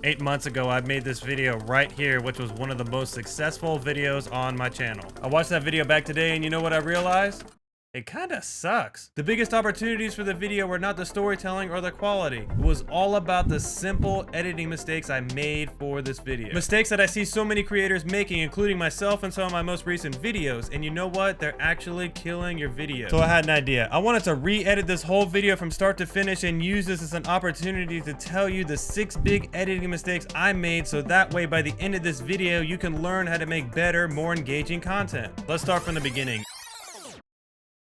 8 months ago, I made this video right here, which was one of the most successful videos on my channel. I watched that video back today, and you know what I realized? It kinda sucks. The biggest opportunities for the video were not the storytelling or the quality. It was all about the simple editing mistakes I made for this video. Mistakes that I see so many creators making, including myself in some of my most recent videos. And you know what? They're actually killing your video. So I had an idea. I wanted to re-edit this whole video from start to finish and use this as an opportunity to tell you the 6 big editing mistakes I made, so that way by the end of this video, you can learn how to make better, more engaging content. Let's start from the beginning.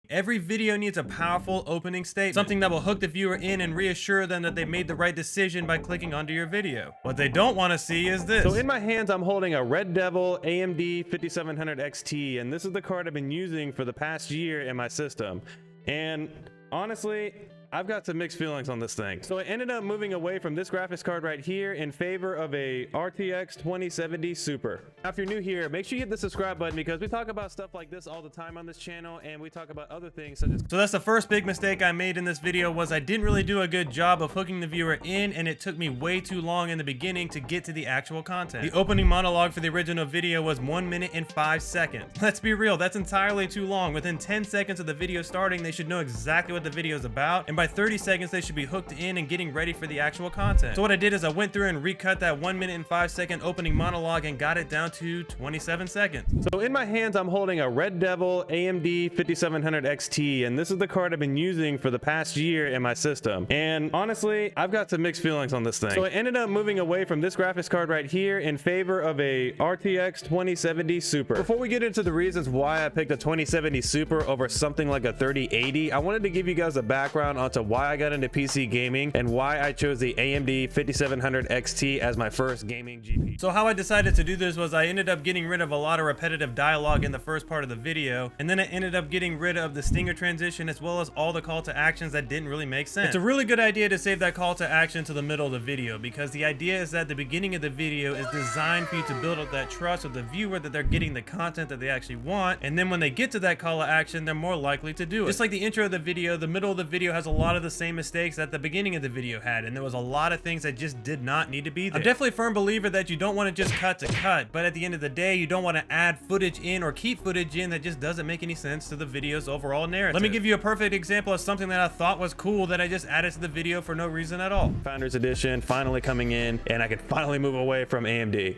Every video needs a powerful opening statement, something that will hook the viewer in and reassure them that they made the right decision by clicking onto your video. What they don't want to see is this. So in my hands, I'm holding a Red Devil AMD 5700 XT, and this is the card I've been using for the past year in my system. And honestly, I've got some mixed feelings on this thing. So I ended up moving away from this graphics card right here in favor of a RTX 2070 Super. Now, if you're new here, make sure you hit the subscribe button because we talk about stuff like this all the time on this channel, and we talk about other things such as... So that's the first big mistake I made in this video, was I didn't really do a good job of hooking the viewer in, and it took me way too long in the beginning to get to the actual content. The opening monologue for the original video was 1 minute and 5 seconds. Let's be real, that's entirely too long. Within 10 seconds of the video starting, they should know exactly what the video is about, and by 30 seconds they should be hooked in and getting ready for the actual content. So what I did is I went through and recut that 1 minute and 5 second opening monologue and got it down to 27 seconds. So in my hands, I'm holding a Red Devil AMD 5700 XT, and this is the card I've been using for the past year in my system. And honestly, I've got some mixed feelings on this thing. So I ended up moving away from this graphics card right here in favor of a RTX 2070 Super. Before we get into the reasons why I picked a 2070 Super over something like a 3080, I wanted to give you guys a background onto why I got into PC gaming and why I chose the AMD 5700 XT as my first gaming GPU. So how I decided to do this was I ended up getting rid of a lot of repetitive dialogue in the first part of the video, and then I ended up getting rid of the stinger transition as well as all the call to actions that didn't really make sense. It's a really good idea to save that call to action to the middle of the video, because the idea is that the beginning of the video is designed for you to build up that trust with the viewer that they're getting the content that they actually want, and then when they get to that call to action, they're more likely to do it. Just like the intro of the video, the middle of the video has a lot of the same mistakes that the beginning of the video had, and there was a lot of things that just did not need to be there. I'm definitely a firm believer that you don't want to just cut to cut, but at the end of the day, you don't want to add footage in or keep footage in that just doesn't make any sense to the video's overall narrative. Let me give you a perfect example of something that I thought was cool that I just added to the video for no reason at all. Founders Edition finally coming in, and I can finally move away from AMD.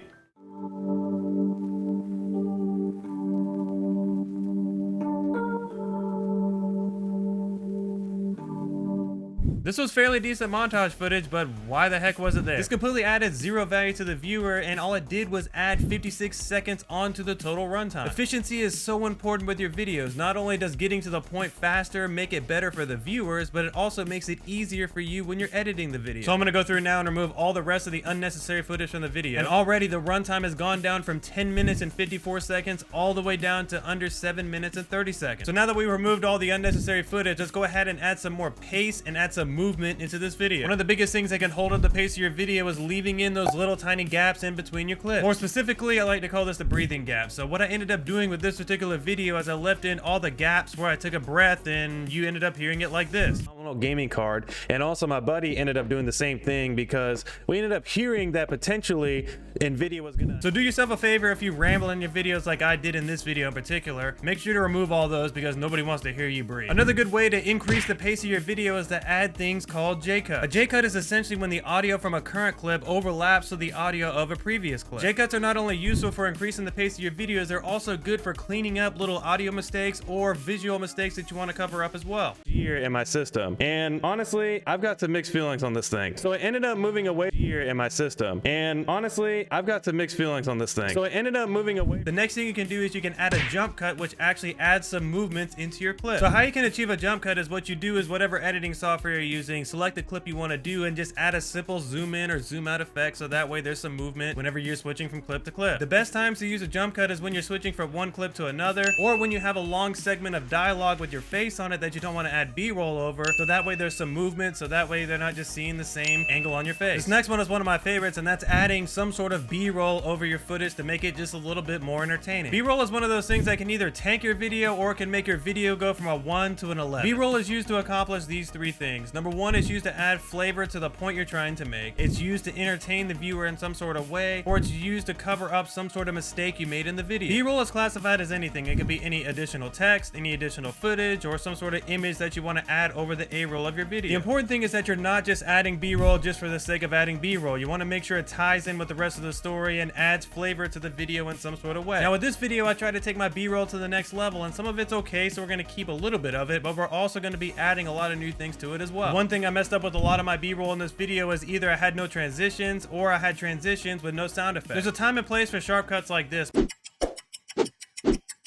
This was fairly decent montage footage, but why the heck was it there? This completely added 0 value to the viewer, and all it did was add 56 seconds onto the total runtime. Efficiency is so important with your videos. Not only does getting to the point faster make it better for the viewers, but it also makes it easier for you when you're editing the video. So I'm gonna go through now and remove all the rest of the unnecessary footage from the video. And already the runtime has gone down from 10 minutes and 54 seconds all the way down to under 7 minutes and 30 seconds. So now that we removed all the unnecessary footage, let's go ahead and add some more pace and add some movement into this video. One of the biggest things that can hold up the pace of your video is leaving in those little tiny gaps in between your clips. More specifically, I like to call this the breathing gap. So what I ended up doing with this particular video is I left in all the gaps where I took a breath, and you ended up hearing it like this. Gaming card, and also my buddy ended up doing the same thing because we ended up hearing that potentially Nvidia was gonna... So do yourself a favor, if you ramble in your videos like I did in this video in particular, make sure to remove all those because nobody wants to hear you breathe. Another good way to increase the pace of your video is to add things called J-cut. A J-cut is essentially when the audio from a current clip overlaps with the audio of a previous clip. J-cuts are not only useful for increasing the pace of your videos, they're also good for cleaning up little audio mistakes or visual mistakes that you want to cover up as well. Here in my system. And honestly, I've got some mixed feelings on this thing. So I ended up moving away here in my system. And honestly, I've got some mixed feelings on this thing. So I ended up moving away. The next thing you can do is you can add a jump cut, which actually adds some movements into your clip. So how you can achieve a jump cut is what you do is whatever editing software you're using, select the clip you want to do and just add a simple zoom in or zoom out effect, so that way there's some movement whenever you're switching from clip to clip. The best times to use a jump cut is when you're switching from one clip to another, or when you have a long segment of dialogue with your face on it that you don't want to add B-roll over, so that way there's some movement, so that way they're not just seeing the same angle on your face. This next one is one of my favorites, and that's adding some sort of B-roll over your footage to make it just a little bit more entertaining. B-roll is one of those things that can either tank your video or it can make your video go from a 1 to an 11. B-roll is used to accomplish these 3 things. Number Number one, it's used to add flavor to the point you're trying to make. It's used to entertain the viewer in some sort of way, or it's used to cover up some sort of mistake you made in the video. B-roll is classified as anything. It could be any additional text, any additional footage, or some sort of image that you want to add over the A-roll of your video. The important thing is that you're not just adding B-roll just for the sake of adding B-roll. You want to make sure it ties in with the rest of the story and adds flavor to the video in some sort of way. Now with this video, I tried to take my B-roll to the next level, and some of it's okay, so we're going to keep a little bit of it, but we're also going to be adding a lot of new things to it as well. One thing I messed up with a lot of my B-roll in this video is either I had no transitions or I had transitions with no sound effects. There's a time and place for sharp cuts like this,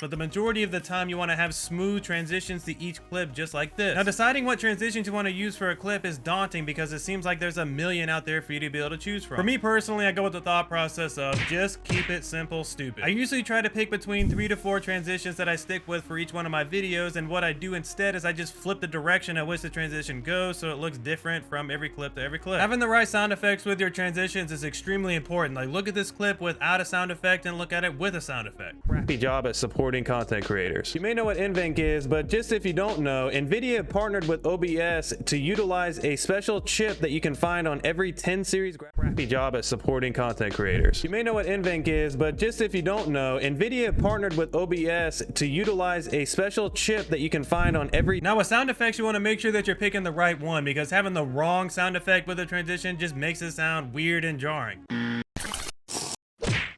but the majority of the time you want to have smooth transitions to each clip just like this. Now deciding what transitions you want to use for a clip is daunting because it seems like there's a million out there for you to be able to choose from. For me personally, I go with the thought process of just keep it simple, stupid. I usually try to pick between 3 to 4 transitions that I stick with for each one of my videos, and what I do instead is I just flip the direction at which the transition goes so it looks different from every clip to every clip. Having the right sound effects with your transitions is extremely important. Like look at this clip without a sound effect and look at it with a sound effect. Crappy job at supporting content creators. You may know what NVENC is, but just if you don't know, NVIDIA partnered with OBS to utilize a special chip that you can find on every 10 series. Crappy job at supporting content creators. You may know what NVENC is, but just if you don't know, NVIDIA partnered with OBS to utilize a special chip that you can find on every. Now with sound effects, you want to make sure that you're picking the right one, because having the wrong sound effect with a transition just makes it sound weird and jarring.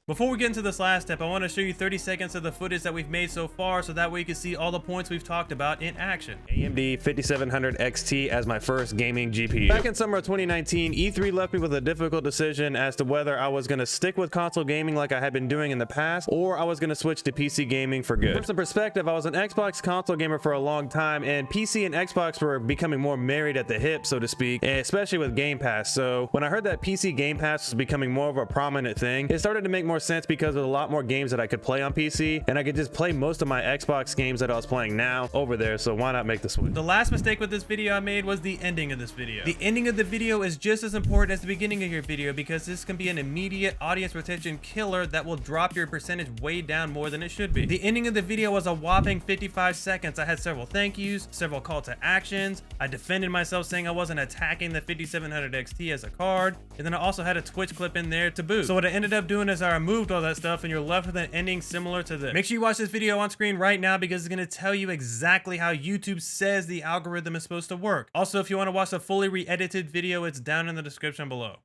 Before we get into this last step, I want to show you 30 seconds of the footage that we've made so far so that way you can see all the points we've talked about in action. AMD 5700 XT as my first gaming GPU. Back in summer of 2019, E3 left me with a difficult decision as to whether I was going to stick with console gaming like I had been doing in the past, or I was going to switch to PC gaming for good. For some perspective, I was an Xbox console gamer for a long time, and PC and Xbox were becoming more married at the hip, so to speak, especially with Game Pass. So when I heard that PC Game Pass was becoming more of a prominent thing, it started to make more sense because there's a lot more games that I could play on PC, and I could just play most of my Xbox games that I was playing now over there, so why not make the switch? The last mistake with this video I made was the ending of this video. The ending of the video is just as important as the beginning of your video because this can be an immediate audience retention killer that will drop your percentage way down more than it should be. The ending of the video was a whopping 55 seconds. I had several thank yous, several call to actions. I defended myself saying I wasn't attacking the 5700 XT as a card, and then I also had a Twitch clip in there to boot. So what I ended up doing is I removed all that stuff and you're left with an ending similar to this. Make sure you watch this video on screen right now because it's going to tell you exactly how YouTube says the algorithm is supposed to work. Also, if you want to watch a fully re-edited video, it's down in the description below.